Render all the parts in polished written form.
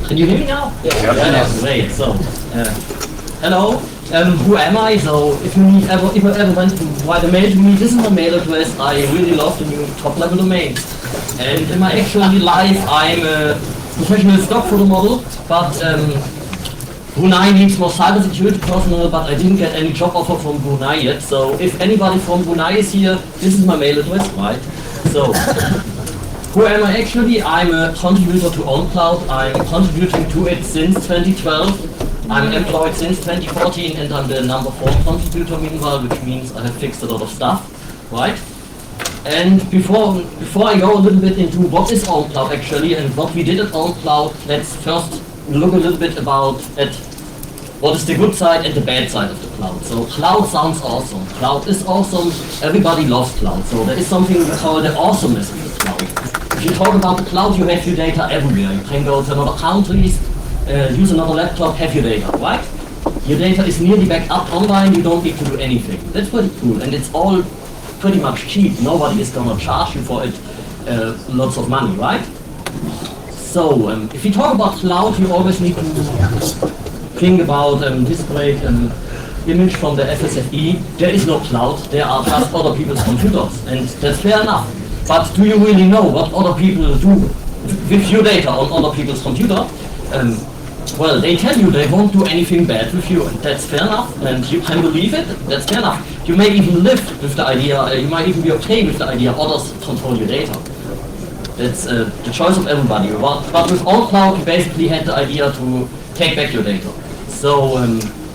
Can you hear me now? Yeah, that's great. So, hello. Who am I? So, if you ever went to write a mail to me, this is my mail address. I really love the new top-level domains. And in my actual life, I'm a professional stock photo model, but Brunei needs more cybersecurity personnel, but I didn't get any job offer from Brunei yet. So, if anybody from Brunei is here, this is my mail address, right? So. Who am I actually? I'm a contributor to OwnCloud. I'm contributing to it since 2012. I'm employed since 2014 and I'm the number 4 contributor meanwhile, which means I have fixed a lot of stuff, right? And before I go a little bit into what is OwnCloud actually and what we did at OwnCloud, let's first look a little bit at what is the good side and the bad side of the cloud. So cloud sounds awesome. Cloud is awesome. Everybody loves cloud. So there is something we call the awesomeness of the cloud. If you talk about the cloud, you have your data everywhere. You can go to another countries, use another laptop, have your data, right? Your data is nearly backed up online, you don't need to do anything. That's pretty cool, and it's all pretty much cheap. Nobody is gonna charge you for it lots of money, right? So, if you talk about cloud, you always need to think about this great image from the FSFE. There is no cloud, there are just other people's computers, and that's fair enough. But do you really know what other people do with your data on other people's computer? Well, they tell you they won't do anything bad with you, and that's fair enough, and you can believe it, that's fair enough. You may even live with the idea, you might even be okay with the idea others control your data. That's the choice of everybody. But with OwnCloud, you basically had the idea to take back your data. So,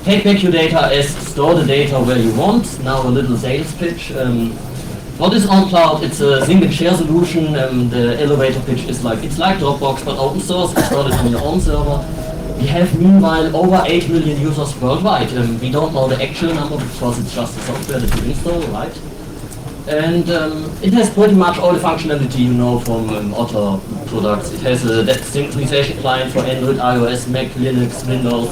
take back your data as store the data where you want. Now a little sales pitch. What is OwnCloud? It's a single share solution. The elevator pitch is it's like Dropbox but open source. Install it on your own server. We have meanwhile over 8 million users worldwide. We don't know the actual number because it's just the software that you install, right? And it has pretty much all the functionality you know from other products. It has a synchronization client for Android, iOS, Mac, Linux, Windows,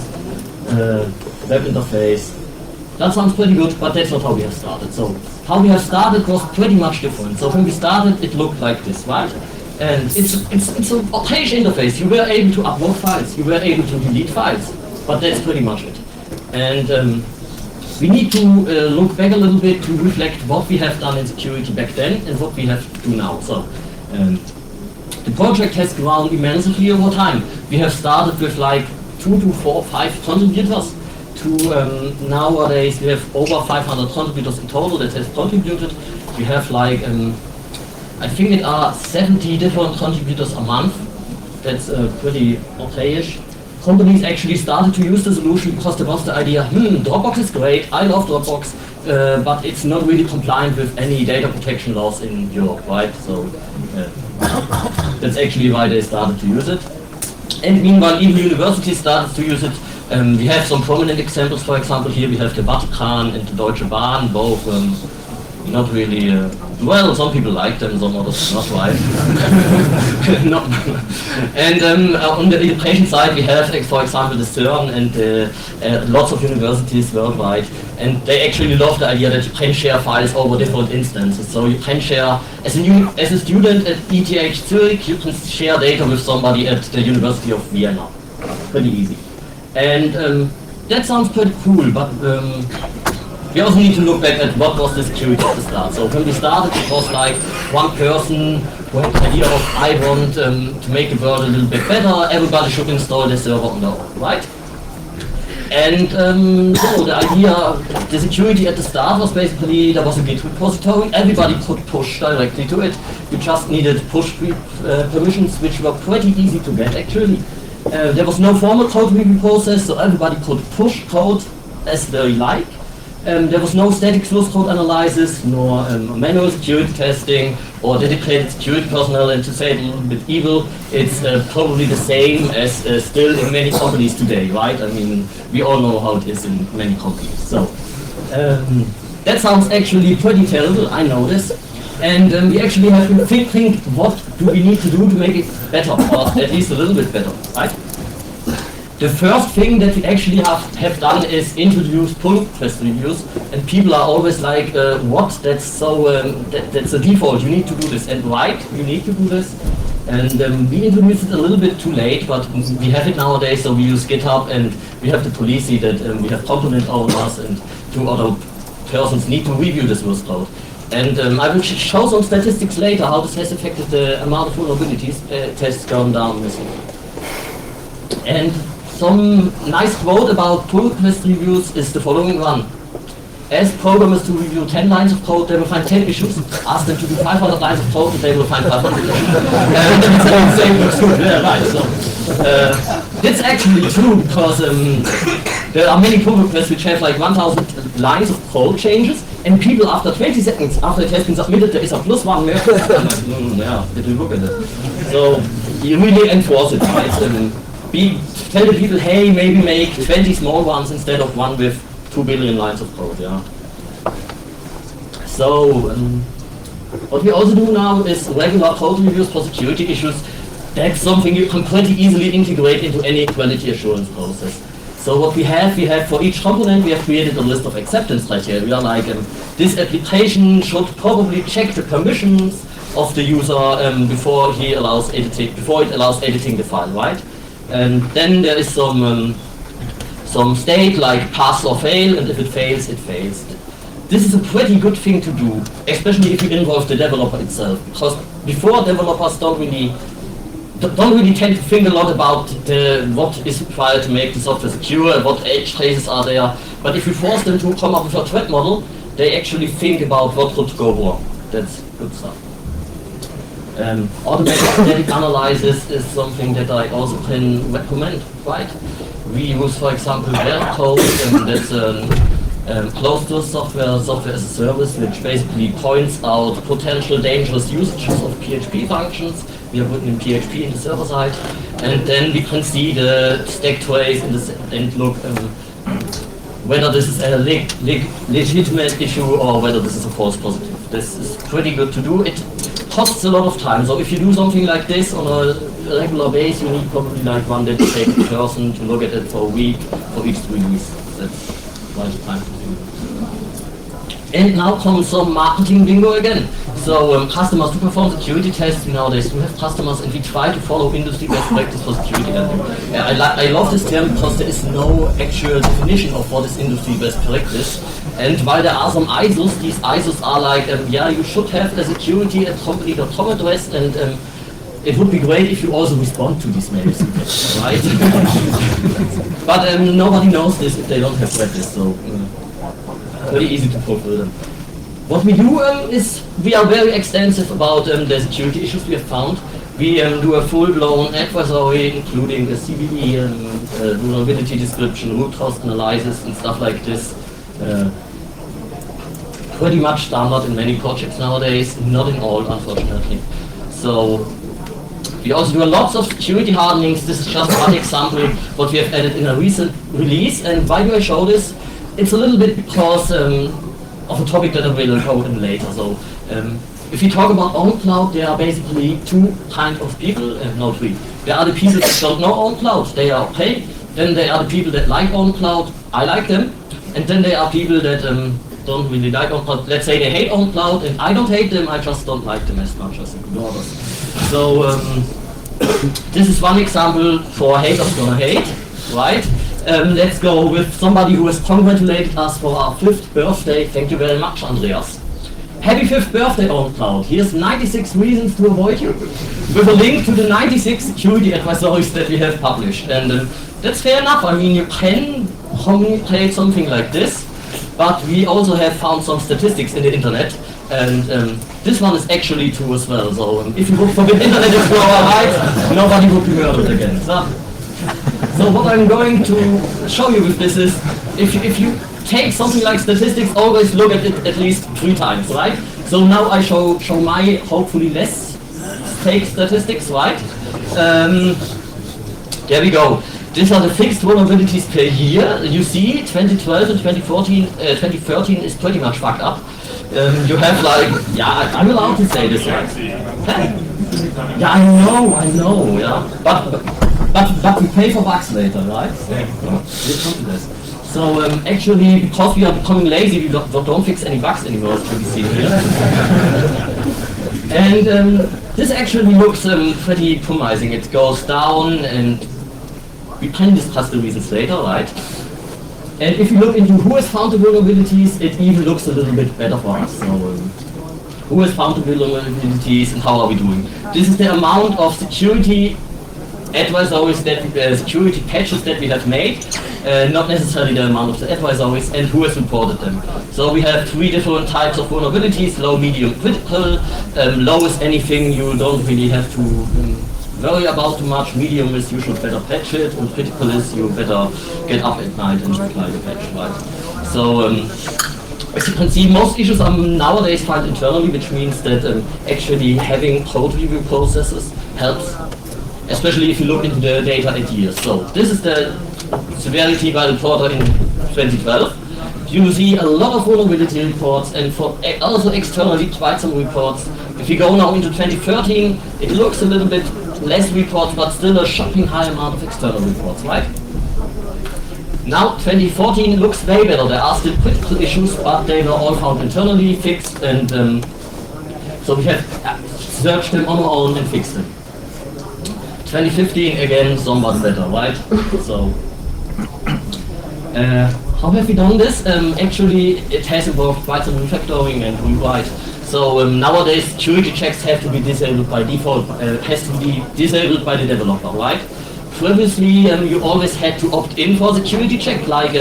web interface. That sounds pretty good, but that's not how we have started. So how we have started was pretty much different. So when we started, it looked like this, right? And it's a page interface. You were able to upload files, you were able to delete files, but that's pretty much it. And we need to look back a little bit to reflect what we have done in security back then and what we have to do now. So the project has grown immensely over time. We have started with 2 to 4, 5 contributors. To nowadays we have over 500 contributors in total that have contributed. We have I think it are 70 different contributors a month. That's pretty okay-ish. Companies actually started to use the solution because there was the idea, Dropbox is great, I love Dropbox, but it's not really compliant with any data protection laws in Europe, right? So that's actually why they started to use it. And meanwhile, even universities started to use it. We have some prominent examples. For example, here we have the Vatican and the Deutsche Bahn, both not really, well, some people like them, some others not, right? And on the education side, we have, for example, the CERN and lots of universities worldwide, and they actually love the idea that you can share files over different instances. So you can share, as a student at ETH Zurich, you can share data with somebody at the University of Vienna. Pretty easy. And that sounds pretty cool, but we also need to look back at what was the security at the start. So when we started, it was one person who had the idea of, I want to make the world a little bit better, everybody should install the server on their own, right? And so the idea, the security at the start was basically, there was a Git repository, everybody could push directly to it. You just needed push permissions, which were pretty easy to get actually. There was no formal code review process, so everybody could push code as they like. There was no static source code analysis, nor manual security testing, or dedicated security personnel, and to say it a little bit evil, it's probably the same as still in many companies today, right? I mean, we all know how it is in many companies. So, that sounds actually pretty terrible, I know this. And we actually have to think what do we need to do to make it better, or at least a little bit better, right? The first thing that we actually have done is introduce pull request reviews, and people are always like, what? That's so, that's a default, you need to do this, and right, you need to do this. And we introduced it a little bit too late, but we have it nowadays, so we use GitHub, and we have the policy that we have component owners and two other persons need to review this source code. And I will show some statistics later how this has affected the amount of vulnerabilities tests gone down missing. And some nice quote about pull request reviews is the following one. Ask programmers to review 10 lines of code, they will find 10 issues. Ask them to do 500 lines of code, and they will find 500 issues. That's actually true, because there are many pull requests which have like 1,000 lines of code changes, and people after 20 seconds after it has been submitted, there is a +1 mehr. Yeah, did we look at it? So you really enforce it, right? Tell the people, hey, maybe make 20 small ones instead of one with 2 billion lines of code, yeah. So, what we also do now is regular code reviews for security issues. That's something you can pretty easily integrate into any quality assurance process. So what we have for each component, we have created a list of acceptance criteria. We are like, this application should probably check the permissions of the user before it allows editing the file, right? And then there is some state like pass or fail, and if it fails, it fails. This is a pretty good thing to do, especially if you involve the developer itself, because before developers don't really tend to think a lot about what is required to make the software secure, what edge cases are there. But if you force them to come up with a threat model, they actually think about what could go wrong. That's good stuff. Automatic static analysis is something that I also can recommend, right? We use, for example, code, and that's closed-source software as a service, which basically points out potential dangerous usages of PHP functions. We have written in PHP in the server side, and then we can see the stack trace and look whether this is a legitimate issue or whether this is a false positive. This is pretty good to do. It costs a lot of time, so if you do something like this on a regular basis, you need probably like one dedicated person to look at it for a week for each release. That's quite a time consuming. And now comes some marketing bingo again. So customers to perform security tests, nowadays we have customers and we try to follow industry best practice for security testing. I love this term because there is no actual definition of what is industry best practice. And while there are some ISOs, these ISOs are like, yeah, you should have a security at company.com address, and it would be great if you also respond to these mails, right? But nobody knows this if they don't have read this, so very easy to fulfill them. What we do is we are very extensive about the security issues we have found. We do a full-blown advisory, including a CVE, vulnerability description, root cause analysis, and stuff like this. Pretty much standard in many projects nowadays, not in all, unfortunately. So we also do lots of security hardenings. This is just one example what we have added in a recent release. And why do I show this? It's a little bit because of a topic that I will go in later. So if you talk about OwnCloud, there are basically two kinds of people, no three. There are the people that don't know OwnCloud, they are okay. Then there are the people that like OwnCloud, I like them. And then there are people that don't really like OwnCloud. Let's say they hate OwnCloud, and I don't hate them, I just don't like them as much as others. So this is one example for haters gonna hate, right? Let's go with somebody who has congratulated us for our 5th birthday. Thank you very much, Andreas. Happy 5th birthday, OwnCloud. Here's 96 reasons to avoid you, with a link to the 96 security advisories that we have published. And that's fair enough. I mean, you can communicate something like this, but we also have found some statistics in the internet, and this one is actually true as well. So if you look for the Internet Explorer, right, nobody would be murdered again. So what I'm going to show you with this is, if you take something like statistics, always look at it at least 3 times, right? So now I show my hopefully less fake statistics, right? There we go. These are the fixed vulnerabilities per year. You see, 2012 and 2013 is pretty much fucked up. You have like, yeah, I'm allowed to say this, right? Yeah, I know, yeah. But we pay for bugs later, right? So, we'll come to this. So actually, because we are becoming lazy, we don't fix any bugs anymore, as you can see here. And this actually looks pretty promising. It goes down, and we can discuss the reasons later, right? And if you look into who has found the vulnerabilities, it even looks a little bit better for us. So who has found the vulnerabilities and how are we doing? This is the amount of security advisories security patches that we have made, not necessarily the amount of the advisories, and who has reported them. So we have 3 different types of vulnerabilities: low, medium, critical. Low is anything you don't really have to worry about too much. Medium is you should better patch it, and critical is you better get up at night and apply the patch, right? So as you can see, most issues are nowadays filed internally, which means that actually having code review processes helps, especially if you look into the data at years. So this is the severity by reporter in 2012. You see a lot of vulnerability reports, and for also externally quite some reports. If you go now into 2013, it looks a little bit less reports, but still a shocking high amount of external reports, right? Now 2014 looks way better. There are still critical issues, but they were all found internally, fixed, and so we have searched them on our own and fixed them. 2015 again, somewhat better, right? So how have we done this? Actually, it has involved quite some refactoring and rewrite. So nowadays, security checks have to be disabled by default. Has to be disabled by the developer, right? Previously, you always had to opt in for a security check, like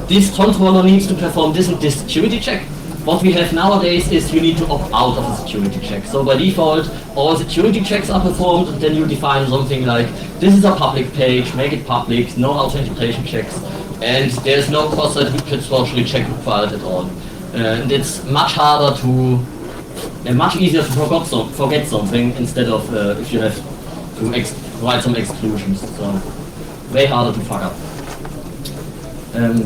this controller needs to perform this and this security check. What we have nowadays is you need to opt out of a security check. So by default, all security checks are performed, and then you define something like, this is a public page, make it public, no authentication checks, and there's no cross-site social check required at all. And it's much harder to, much easier to forget something instead of if you have to write some exclusions. So way harder to fuck up.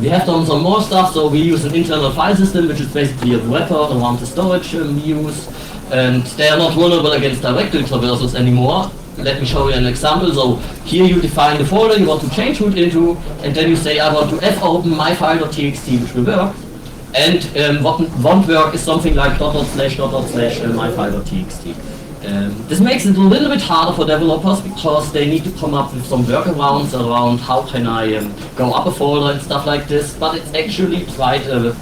We have done some more stuff, so we use an internal file system, which is basically a wrapper around the storage we use, and they are not vulnerable against directory traversals anymore. Let me show you an example. So here you define the folder you want to change root into, and then you say I want to fopen myfile.txt, which will work. And what won't work is something like .. myfile.txt. This makes it a little bit harder for developers because they need to come up with some workarounds around how can I go up a folder and stuff like this, but it's actually quite an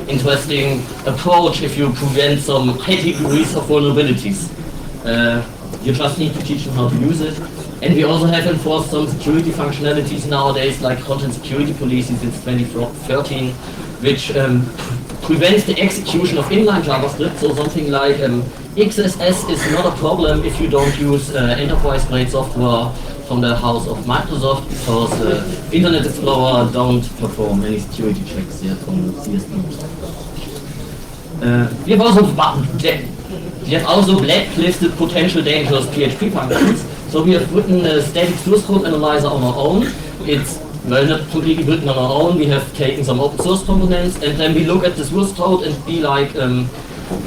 interesting approach if you prevent some categories of vulnerabilities. You just need to teach them how to use it. And we also have enforced some security functionalities nowadays, like content security policy since 2013, which prevents the execution of inline JavaScript, so something like XSS is not a problem if you don't use enterprise-grade software from the house of Microsoft, because Internet Explorer don't perform any security checks yet from CSP. We have also blacklisted potential dangerous PHP functions. So we have written a static source code analyzer on our own. It's well, not completely written on our own. We have taken some open source components, and then we look at the source code and be like,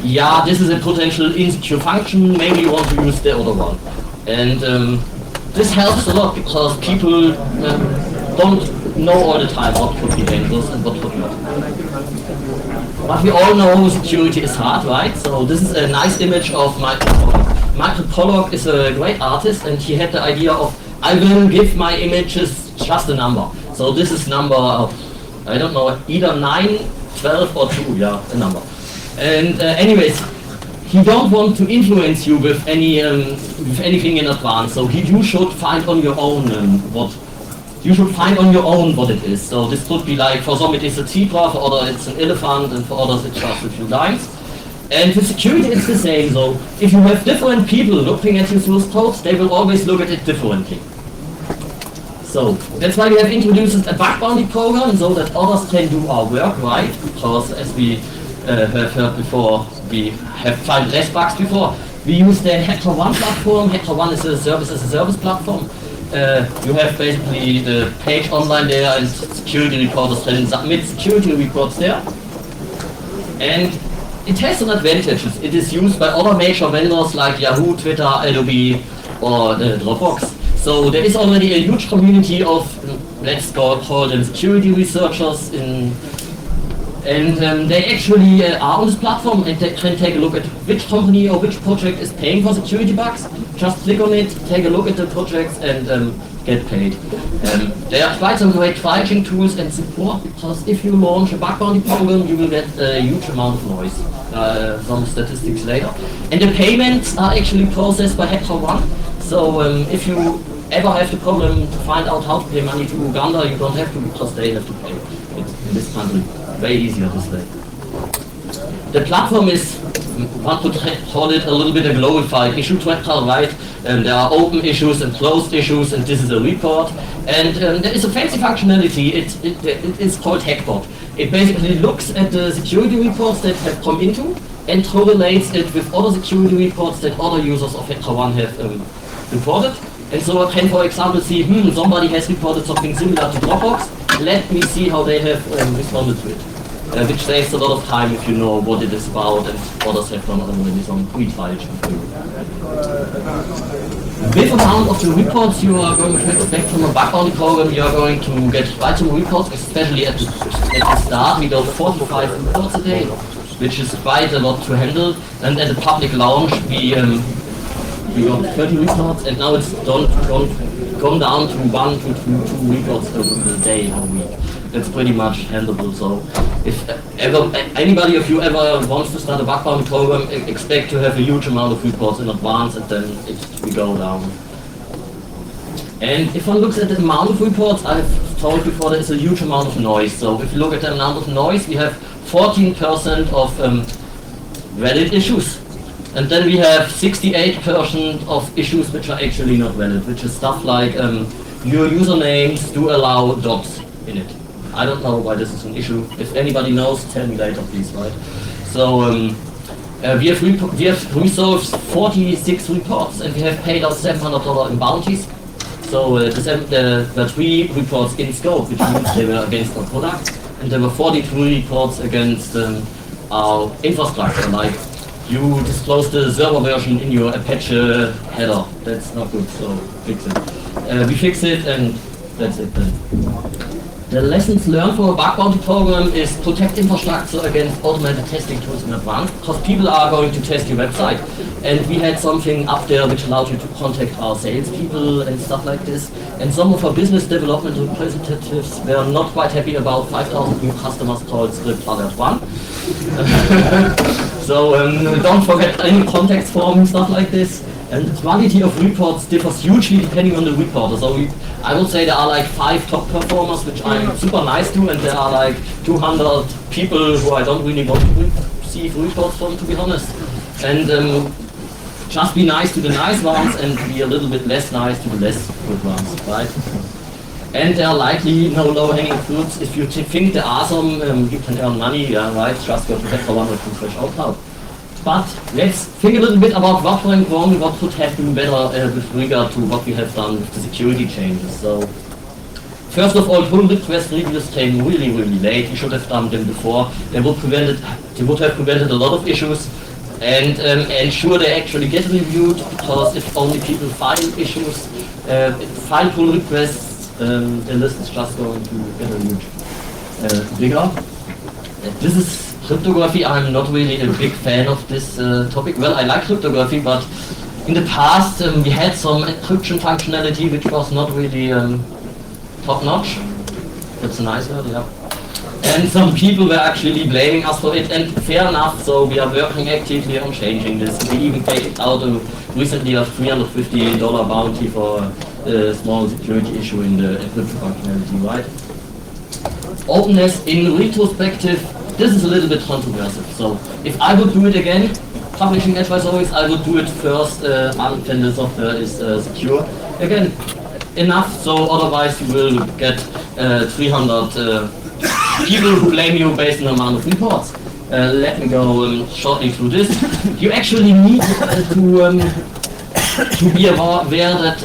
yeah, this is a potential insecure function, maybe you want to use the other one. And this helps a lot because people don't know all the time what could be dangerous and what could not. But we all know security is hard, right? So this is a nice image of Michael Pollock. Michael Pollock is a great artist, and he had the idea of, I will give my images just a number. So this is number, I don't know, either 9, 12 or 2, yeah, a number. And anyways, he don't want to influence you with any with anything in advance. So you should find on your own what it is. So this could be like, for some it is a zebra, for others it's an elephant, and for others it's just a few lines. And with security it's the same. So if you have different people looking at your source code, they will always look at it differently. So that's why we have introduced a bug bounty program, so that others can do our work, right? Because as we have heard before, we have found less bugs before. We use the HackerOne platform. HackerOne is a service as a service platform. You have basically the page online there, and security reporters can submit security reports there. And it has some advantages. It is used by other major vendors like Yahoo, Twitter, Adobe, or Dropbox. So there is already a huge community of let's call them security researchers and they actually are on this platform and they can take a look at which company or which project is paying for security bugs. Just click on it, take a look at the projects and get paid. There are quite some great triaging tools and support, because if you launch a bug bounty program you will get a huge amount of noise. Some statistics later. And the payments are actually processed by HackerOne. So if you ever have the problem to find out how to pay money to Uganda, you don't have to, because they have to pay. It's in this country way easier this way. The platform is, one could call it a little bit a glorified issue tracker, right? There are open issues and closed issues, and this is a report. And there is a fancy functionality, it is called Hackbot. It basically looks at the security reports that have come into and correlates it with other security reports that other users of HackerOne have reported. And so I can, for example, see, somebody has reported something similar to Dropbox. Let me see how they have responded to it. Which saves a lot of time if you know what it is about and others have done already some pre-triage. With amount of the reports you are going to expect from a bug bounty program, you are going to get quite some reports, especially at the start. We got 45 reports a day, which is quite a lot to handle. And at the public launch, we got 30 reports, and now it's gone down to 1 to 2 reports a day or a week. That's pretty much handleable. So if anybody of you ever wants to start a bug bounty program, expect to have a huge amount of reports in advance, and then we go down. And if one looks at the amount of reports, I've told before there is a huge amount of noise. So if you look at the amount of noise, we have 14% of valid issues. And then we have 68% of issues which are actually not valid, which is stuff like your usernames do allow dots in it. I don't know why this is an issue. If anybody knows, tell me later, please, right? So we have resolved 46 reports, and we have paid out $700 in bounties. So there were 3 reports in scope, which means they were against our product, and there were 43 reports against our infrastructure, like you disclosed the server version in your Apache header. That's not good, so fix it. We fix it, and that's it then. The lessons learned from a bug bounty program is protect infrastructure against automated testing tools in advance, because people are going to test your website. And we had something up there which allowed you to contact our salespeople and stuff like this. And some of our business development representatives were not quite happy about 5,000 new customers called script alert 1. So don't forget any contact form and stuff like this. And the quality of reports differs hugely depending on the reporter. So I would say there are like 5 top performers, which I'm super nice to, and there are like 200 people who I don't really want to receive reports from, to be honest. And just be nice to the nice ones and be a little bit less nice to the less good ones, right? And there are likely no low-hanging fruits. If you think they're awesome, you can earn money, yeah, right? Just go to HackerOne or to Fresh Out Cloud. But let's think a little bit about what went wrong, what could have been better with regard to what we have done with the security changes. So, first of all, pull request reviews came really, really late. We should have done them before. They would have prevented a lot of issues and ensure they actually get reviewed, because if only people file issues, file pull requests, the list is just going to get a huge bigger. This is cryptography. I'm not really a big fan of this topic. Well, I like cryptography, but in the past we had some encryption functionality which was not really top-notch. That's a nice word, yeah. And some people were actually blaming us for it, and fair enough, so we are working actively on changing this. We even paid out recently a $350 bounty for a small security issue in the encryption functionality, right? Openness in retrospective, this is a little bit controversial. So if I would do it again, publishing advisories, I would do it first when the software is secure. Again, enough, so otherwise you will get 300 people who blame you based on the amount of reports. Let me go shortly through this. You actually need to be aware that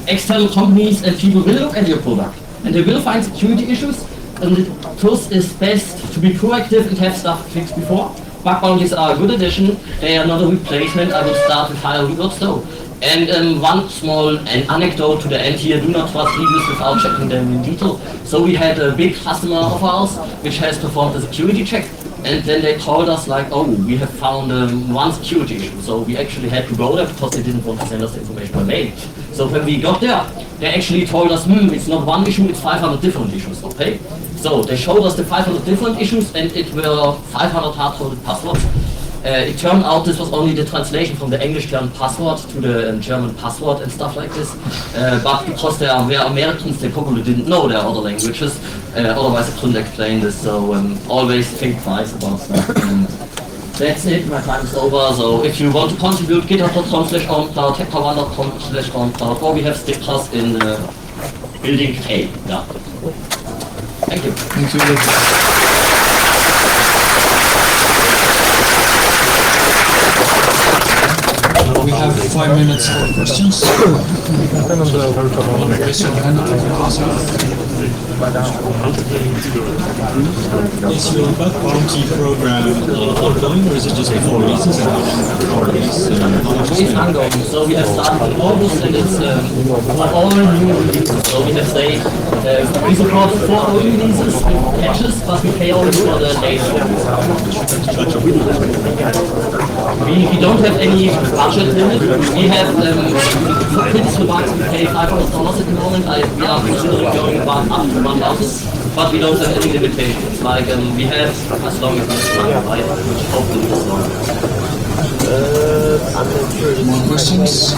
external companies and people will look at your product and they will find security issues, and the truth is best to be proactive and have stuff fixed before. Bug bounties are a good addition. They are not a replacement. I will start with higher rewards though. And one small anecdote to the end here, do not trust reviews without checking them in detail. So we had a big customer of ours which has performed a security check, and then they told us like, oh, we have found one security issue. So we actually had to go there because they didn't want to send us the information by mail. So when we got there, they actually told us, it's not one issue, it's 500 different issues, okay? So they showed us the 500 different issues, and it were 500 hard-coded passwords. It turned out this was only the translation from the English term password to the German password and stuff like this. But because they were Americans, they probably didn't know their other languages. Otherwise, I couldn't explain this. So always think twice about stuff. That's it. My time is over. So if you want to contribute, github.com/ownCloud, hacktoone.com/ownCloud, or we have stickers in building K. Yeah. Thank you. Thank you. We have 5 minutes for questions. Raise your hand if you want to Is your bug bounty program ongoing, or is it just before releases? It's ongoing. So we have started in August, and it's all new releases. So we have say we support 4 old releases with patches, but we pay only for the latest ones. We don't have any budget limit. We have for critical bugs we pay $500 at the moment. We are considering going up to 1,000, but we don't have any limitations. Like we have as long as it's run, right? Which hopefully is long. more questions?